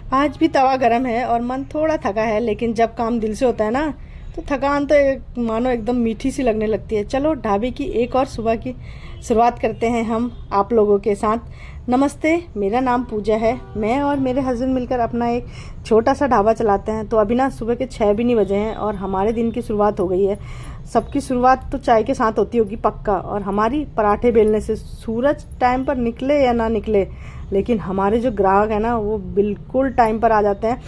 आज भी तवा गरम है और मन थोड़ा थका है, लेकिन जब काम दिल से होता है ना तो थकान तो मानो एकदम मीठी सी लगने लगती है। चलो ढाबे की एक और सुबह की शुरुआत करते हैं हम आप लोगों के साथ। नमस्ते, मेरा नाम पूजा है। मैं और मेरे हस्बैंड मिलकर अपना एक छोटा सा ढाबा चलाते हैं। तो अभी ना सुबह के 6 भी नहीं बजे हैं और हमारे दिन की शुरुआत हो गई है। सबकी शुरुआत तो चाय के साथ होती होगी पक्का, और हमारी पराठे बेलने से। सूरज टाइम पर निकले या ना निकले, लेकिन हमारे जो ग्राहक है ना वो बिल्कुल टाइम पर आ जाते हैं।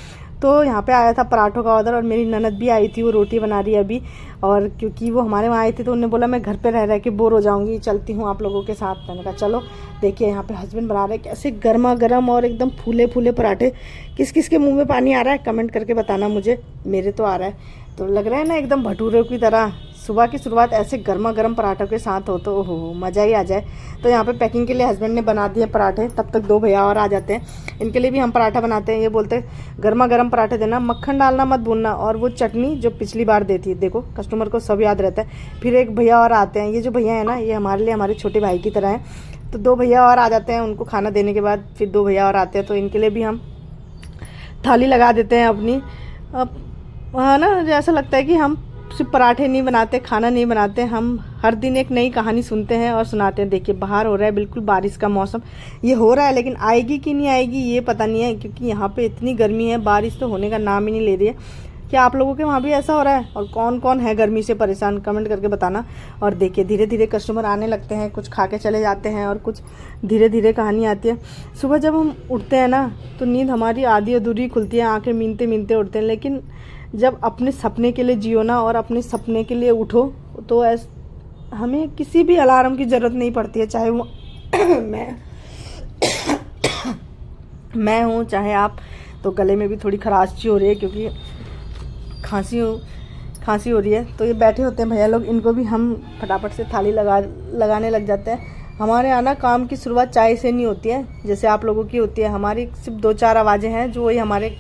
तो यहाँ पे आया था पराठों का ऑर्डर, और मेरी ननद भी आई थी, वो रोटी बना रही है अभी। और क्योंकि वो हमारे वहाँ आई थी तो उन्होंने बोला मैं घर पे रह रह के बोर हो जाऊँगी, चलती हूँ आप लोगों के साथ। मैंने कहा चलो। देखिए यहाँ पे हस्बैंड बना रहे हैं कैसे गर्मा गर्म और एकदम फूले फूले पराठे। किस किस के मुंह में पानी आ रहा है कमेंट करके बताना मुझे। मेरे तो आ रहा है। तो लग रहा है ना एकदम भटूरे की तरह। सुबह की शुरुआत ऐसे गर्मा गर्म पराठों के साथ हो तो ओहो मज़ा ही आ जाए। तो यहाँ पे पैकिंग के लिए हस्बैंड ने बना दिए पराठे। तब तक 2 भैया और आ जाते हैं, इनके लिए भी हम पराठा बनाते हैं। ये बोलते हैं गर्मा गर्म पराठे देना, मक्खन डालना मत भूलना, और वो चटनी जो पिछली बार देती है। देखो कस्टमर को सब याद रहता है। फिर एक भैया और आते हैं। ये जो भैया है ना ये हमारे लिए हमारे छोटे भाई की तरह हैं। तो 2 भैया और आ जाते हैं। उनको खाना देने के बाद फिर 2 भैया और आते हैं, तो इनके लिए भी हम थाली लगा देते हैं अपनी। अब हाँ ना, ऐसा लगता है कि हम सिर्फ पराठे नहीं बनाते, खाना नहीं बनाते, हम हर दिन एक नई कहानी सुनते हैं और सुनाते हैं। देखिए बाहर हो रहा है बिल्कुल बारिश का मौसम ये हो रहा है, लेकिन आएगी कि नहीं आएगी ये पता नहीं है, क्योंकि यहाँ पे इतनी गर्मी है, बारिश तो होने का नाम ही नहीं ले रही है। क्या आप लोगों के वहाँ भी ऐसा हो रहा है? और कौन कौन है गर्मी से परेशान कमेंट करके बताना। और देखिए धीरे धीरे कस्टमर आने लगते हैं, कुछ खा के चले जाते हैं और कुछ धीरे धीरे कहानी आती है। सुबह जब हम उठते हैं ना तो नींद हमारी आधी अधूरी खुलती है, आंखें मीनते मीनते उठते हैं। लेकिन जब अपने सपने के लिए जियो ना और अपने सपने के लिए उठो तो हमें किसी भी अलार्म की ज़रूरत नहीं पड़ती है। चाहे वो मैं हूँ चाहे आप। तो गले में भी थोड़ी खराश सी हो रही है क्योंकि खांसी हो रही है। तो ये बैठे होते हैं भैया लोग, इनको भी हम फटाफट से थाली लगाने लग जाते हैं। हमारे यहाँ ना काम की शुरुआत चाय से नहीं होती है जैसे आप लोगों की होती है। हमारी सिर्फ 2-4 आवाज़ें हैं जो वही हमारे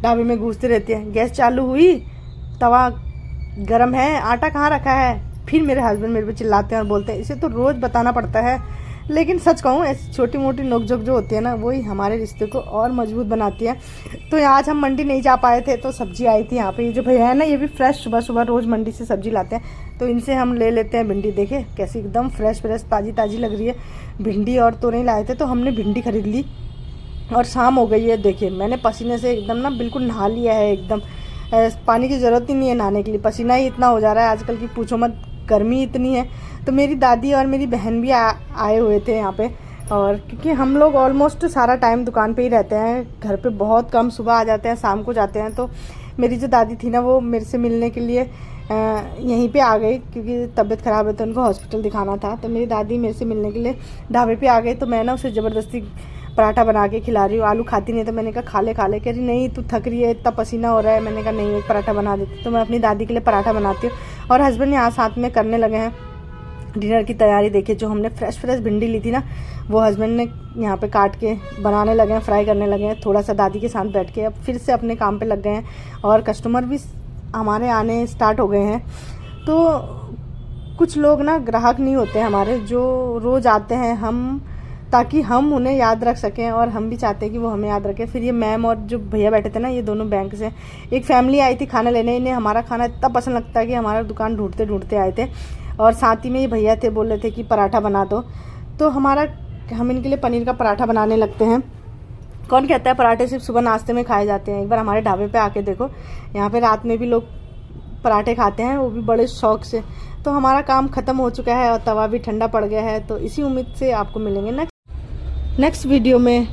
ढाबे में गूंजती रहती है। गैस चालू हुई, तवा गरम है, आटा कहाँ रखा है। फिर मेरे हस्बैंड मेरे पे चिल्लाते हैं और बोलते हैं इसे तो रोज़ बताना पड़ता है। लेकिन सच कहूँ ऐसी छोटी मोटी नोकझोंक जो होती है ना वही हमारे रिश्ते को और मजबूत बनाती है। तो आज हम मंडी नहीं जा पाए थे तो सब्जी आई थी यहाँ पे। ये जो भैया है ना ये भी फ्रेश सुबह सुबह रोज़ मंडी से सब्जी लाते हैं, तो इनसे हम ले लेते हैं भिंडी। देखे कैसी एकदम फ्रेश फ्रेश ताज़ी ताज़ी लग रही है भिंडी। और तोरई लाए थे तो हमने भिंडी खरीद ली। और शाम हो गई है। देखिए मैंने पसीने से एकदम ना बिल्कुल नहा लिया है एकदम। पानी की ज़रूरत ही नहीं है नहाने के लिए, पसीना ही इतना हो जा रहा है आजकल की पूछो मत, गर्मी इतनी है। तो मेरी दादी और मेरी बहन भी आए हुए थे यहाँ पे। और क्योंकि हम लोग ऑलमोस्ट सारा टाइम दुकान पे ही रहते हैं, घर पे बहुत कम सुबह आ जाते हैं, शाम को जाते हैं। तो मेरी जो दादी थी ना वो मेरे से मिलने के लिए यहीं पे आ गई, क्योंकि तबीयत ख़राब है तो उनको हॉस्पिटल दिखाना था। तो मेरी दादी मेरे से मिलने के लिए ढाबे पे आ गई। तो मैं ना उसे ज़बरदस्ती पराठा बना के खिला रही हूँ। आलू खाती नहीं, तो मैंने कहा खा ले। कह रही नहीं तू थक रही है, इतना पसीना हो रहा है। मैंने कहा नहीं एक पराठा बना देती। तो मैं अपनी दादी के लिए पराठा बनाती हूँ और हस्बैंड यहाँ साथ में करने लगे हैं डिनर की तैयारी। देखिए जो हमने फ्रेश भिंडी ली थी ना वो हस्बैंड ने यहाँ पे काट के बनाने लगे हैं, फ्राई करने लगे हैं। थोड़ा सा दादी के साथ बैठ के अब फिर से अपने काम पे लग गए हैं और कस्टमर भी हमारे आने स्टार्ट हो गए हैं। तो कुछ लोग ना ग्राहक नहीं होते हमारे जो रोज़ आते हैं, हम ताकि हम उन्हें याद रख सकें और हम भी चाहते हैं कि वो हमें याद रखें। फिर ये मैम और जो भैया बैठे थे ना ये दोनों बैंक से एक फैमिली आई थी खाना लेने। इन्हें हमारा खाना इतना पसंद लगता है कि हमारा दुकान ढूंढते ढूंढते आए थे। और साथ ही में ये भैया थे, बोल रहे थे कि पराठा बना दो। तो हम इनके लिए पनीर का पराठा बनाने लगते हैं। कौन कहता है पराठे सिर्फ सुबह नाश्ते में खाए जाते हैं? एक बार हमारे ढाबे पे आके देखो, यहाँ पे रात में भी लोग पराठे खाते हैं, वो भी बड़े शौक से। तो हमारा काम ख़त्म हो चुका है और तवा भी ठंडा पड़ गया है। तो इसी उम्मीद से आपको मिलेंगे नेक्स्ट वीडियो में।